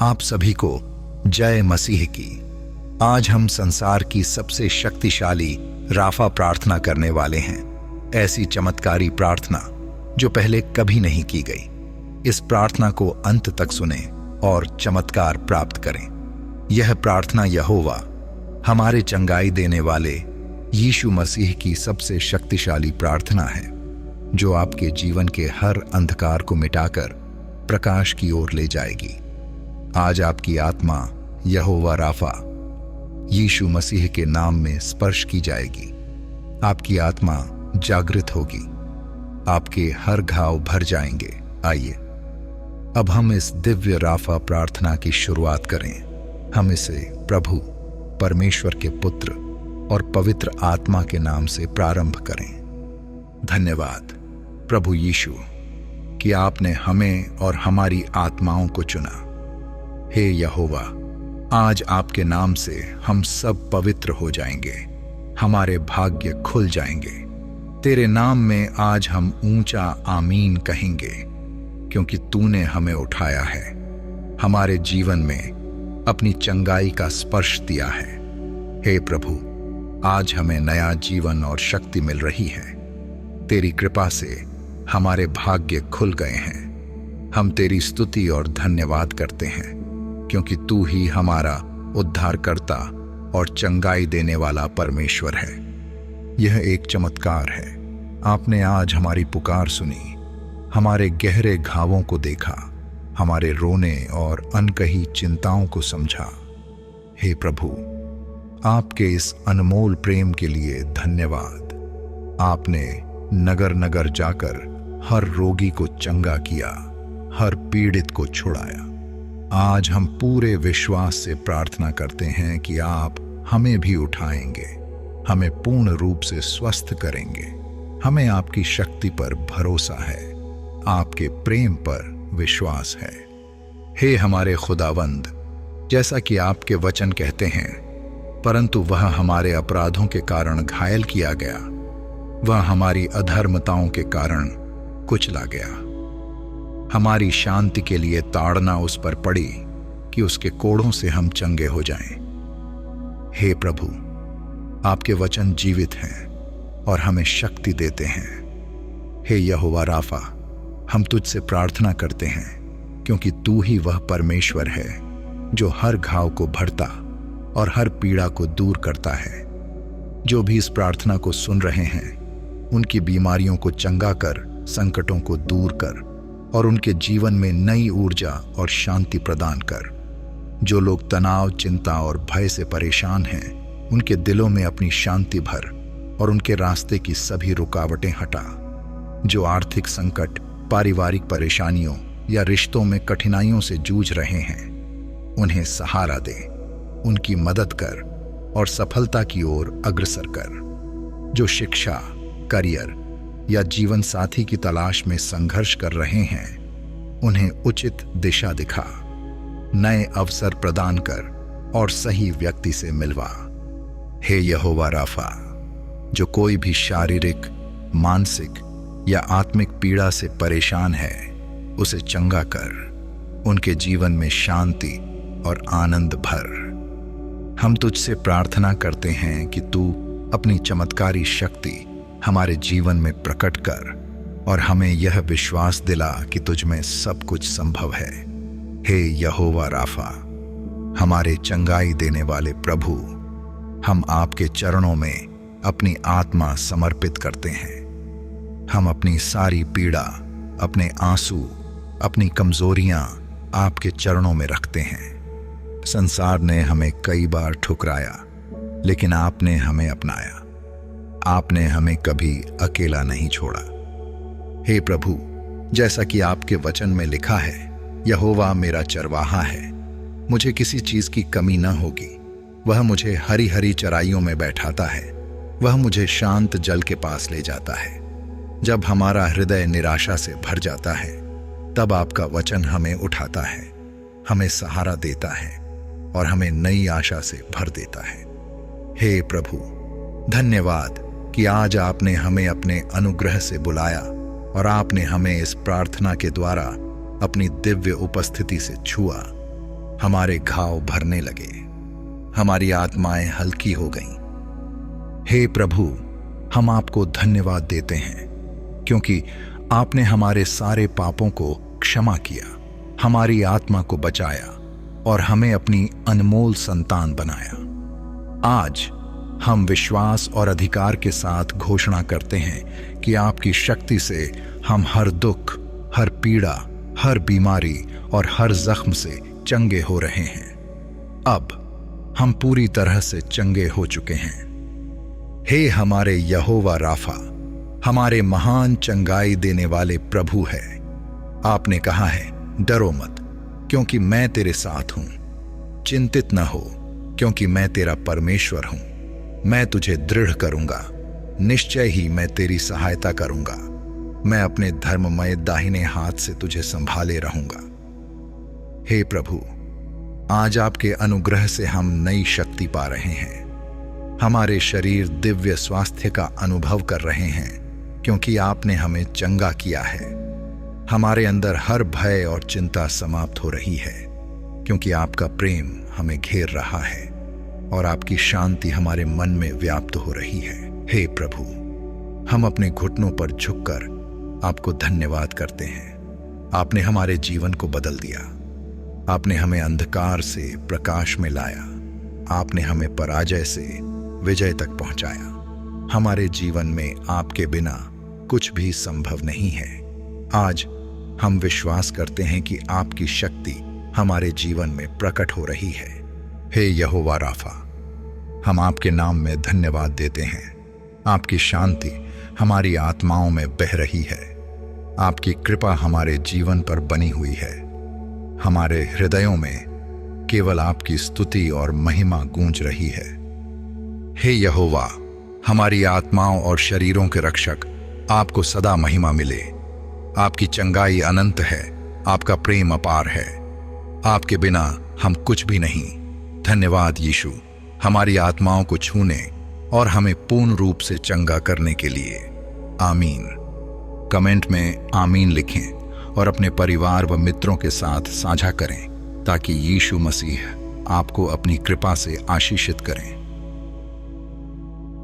आप सभी को जय मसीह की। आज हम संसार की सबसे शक्तिशाली राफा प्रार्थना करने वाले हैं। ऐसी चमत्कारी प्रार्थना जो पहले कभी नहीं की गई। इस प्रार्थना को अंत तक सुने और चमत्कार प्राप्त करें। यह प्रार्थना यहोवा, हमारे चंगाई देने वाले यीशु मसीह की सबसे शक्तिशाली प्रार्थना है, जो आपके जीवन के हर अंधकार को मिटाकर प्रकाश की ओर ले जाएगी। आज आपकी आत्मा यहोवा राफा यीशु मसीह के नाम में स्पर्श की जाएगी। आपकी आत्मा जागृत होगी, आपके हर घाव भर जाएंगे। आइए अब हम इस दिव्य राफा प्रार्थना की शुरुआत करें। हम इसे प्रभु परमेश्वर के पुत्र और पवित्र आत्मा के नाम से प्रारंभ करें। धन्यवाद प्रभु यीशु कि आपने हमें और हमारी आत्माओं को चुना। हे यहोवा, आज आपके नाम से हम सब पवित्र हो जाएंगे, हमारे भाग्य खुल जाएंगे। तेरे नाम में आज हम ऊंचा आमीन कहेंगे, क्योंकि तूने हमें उठाया है, हमारे जीवन में अपनी चंगाई का स्पर्श दिया है। हे प्रभु, आज हमें नया जीवन और शक्ति मिल रही है। तेरी कृपा से हमारे भाग्य खुल गए हैं। हम तेरी स्तुति और धन्यवाद करते हैं, क्योंकि तू ही हमारा उद्धारकर्ता और चंगाई देने वाला परमेश्वर है। यह एक चमत्कार है। आपने आज हमारी पुकार सुनी, हमारे गहरे घावों को देखा, हमारे रोने और अनकही चिंताओं को समझा। हे प्रभु, आपके इस अनमोल प्रेम के लिए धन्यवाद। आपने नगर नगर जाकर हर रोगी को चंगा किया, हर पीड़ित को छुड़ाया। आज हम पूरे विश्वास से प्रार्थना करते हैं कि आप हमें भी उठाएंगे, हमें पूर्ण रूप से स्वस्थ करेंगे। हमें आपकी शक्ति पर भरोसा है, आपके प्रेम पर विश्वास है। हे हमारे खुदावंद, जैसा कि आपके वचन कहते हैं, परंतु वह हमारे अपराधों के कारण घायल किया गया, वह हमारी अधर्मताओं के कारण कुचला गया। हमारी शांति के लिए ताड़ना उस पर पड़ी कि उसके कोड़ों से हम चंगे हो जाएं। हे प्रभु, आपके वचन जीवित हैं और हमें शक्ति देते हैं। हे यहोवा राफा, हम तुझसे प्रार्थना करते हैं, क्योंकि तू ही वह परमेश्वर है जो हर घाव को भरता और हर पीड़ा को दूर करता है। जो भी इस प्रार्थना को सुन रहे हैं, उनकी बीमारियों को चंगा कर, संकटों को दूर कर और उनके जीवन में नई ऊर्जा और शांति प्रदान कर। जो लोग तनाव, चिंता और भय से परेशान हैं, उनके दिलों में अपनी शांति भर और उनके रास्ते की सभी रुकावटें हटा। जो आर्थिक संकट, पारिवारिक परेशानियों या रिश्तों में कठिनाइयों से जूझ रहे हैं, उन्हें सहारा दे, उनकी मदद कर और सफलता की ओर अग्रसर कर। जो शिक्षा, करियर या जीवन साथी की तलाश में संघर्ष कर रहे हैं, उन्हें उचित दिशा दिखा, नए अवसर प्रदान कर और सही व्यक्ति से मिलवा। हे यहोवा राफा, जो कोई भी शारीरिक, मानसिक या आत्मिक पीड़ा से परेशान है, उसे चंगा कर, उनके जीवन में शांति और आनंद भर। हम तुझसे प्रार्थना करते हैं कि तू अपनी चमत्कारी शक्ति हमारे जीवन में प्रकट कर और हमें यह विश्वास दिला कि तुझ में सब कुछ संभव है। हे यहोवा राफा, हमारे चंगाई देने वाले प्रभु, हम आपके चरणों में अपनी आत्मा समर्पित करते हैं। हम अपनी सारी पीड़ा, अपने आंसू, अपनी कमजोरियां आपके चरणों में रखते हैं। संसार ने हमें कई बार ठुकराया, लेकिन आपने हमें अपनाया। आपने हमें कभी अकेला नहीं छोड़ा। हे प्रभु, जैसा कि आपके वचन में लिखा है, यहोवा मेरा चरवाहा है, मुझे किसी चीज की कमी न होगी। वह मुझे हरी हरी चराइयों में बैठाता है, वह मुझे शांत जल के पास ले जाता है। जब हमारा हृदय निराशा से भर जाता है, तब आपका वचन हमें उठाता है, हमें सहारा देता है और हमें नई आशा से भर देता है। हे प्रभु, धन्यवाद कि आज आपने हमें अपने अनुग्रह से बुलाया और आपने हमें इस प्रार्थना के द्वारा अपनी दिव्य उपस्थिति से छुआ। हमारे घाव भरने लगे, हमारी आत्माएं हल्की हो गईं। हे प्रभु, हम आपको धन्यवाद देते हैं क्योंकि आपने हमारे सारे पापों को क्षमा किया, हमारी आत्मा को बचाया और हमें अपनी अनमोल संतान बनाया। आज हम विश्वास और अधिकार के साथ घोषणा करते हैं कि आपकी शक्ति से हम हर दुख, हर पीड़ा, हर बीमारी और हर जख्म से चंगे हो रहे हैं। अब हम पूरी तरह से चंगे हो चुके हैं। हे हमारे यहोवा राफा, हमारे महान चंगाई देने वाले प्रभु है, आपने कहा है, डरो मत क्योंकि मैं तेरे साथ हूं। चिंतित न हो क्योंकि मैं तेरा परमेश्वर हूं। मैं तुझे दृढ़ करूंगा, निश्चय ही मैं तेरी सहायता करूंगा। मैं अपने धर्ममय दाहिने हाथ से तुझे संभाले रहूंगा। हे प्रभु, आज आपके अनुग्रह से हम नई शक्ति पा रहे हैं। हमारे शरीर दिव्य स्वास्थ्य का अनुभव कर रहे हैं क्योंकि आपने हमें चंगा किया है। हमारे अंदर हर भय और चिंता समाप्त हो रही है क्योंकि आपका प्रेम हमें घेर रहा है और आपकी शांति हमारे मन में व्याप्त हो रही है। हे प्रभु, हम अपने घुटनों पर झुककर आपको धन्यवाद करते हैं। आपने हमारे जीवन को बदल दिया। आपने हमें अंधकार से प्रकाश में लाया। आपने हमें पराजय से विजय तक पहुंचाया। हमारे जीवन में आपके बिना कुछ भी संभव नहीं है। आज हम विश्वास करते हैं कि आपकी शक्ति हमारे जीवन में प्रकट हो रही है। हे यहोवा राफा, हम आपके नाम में धन्यवाद देते हैं। आपकी शांति हमारी आत्माओं में बह रही है। आपकी कृपा हमारे जीवन पर बनी हुई है। हमारे हृदयों में केवल आपकी स्तुति और महिमा गूंज रही है। हे यहोवा, हमारी आत्माओं और शरीरों के रक्षक, आपको सदा महिमा मिले। आपकी चंगाई अनंत है, आपका प्रेम अपार है। आपके बिना हम कुछ भी नहीं। धन्यवाद यीशु, हमारी आत्माओं को छूने और हमें पूर्ण रूप से चंगा करने के लिए। आमीन। कमेंट में आमीन लिखें और अपने परिवार व मित्रों के साथ साझा करें ताकि यीशु मसीह आपको अपनी कृपा से आशीषित करें।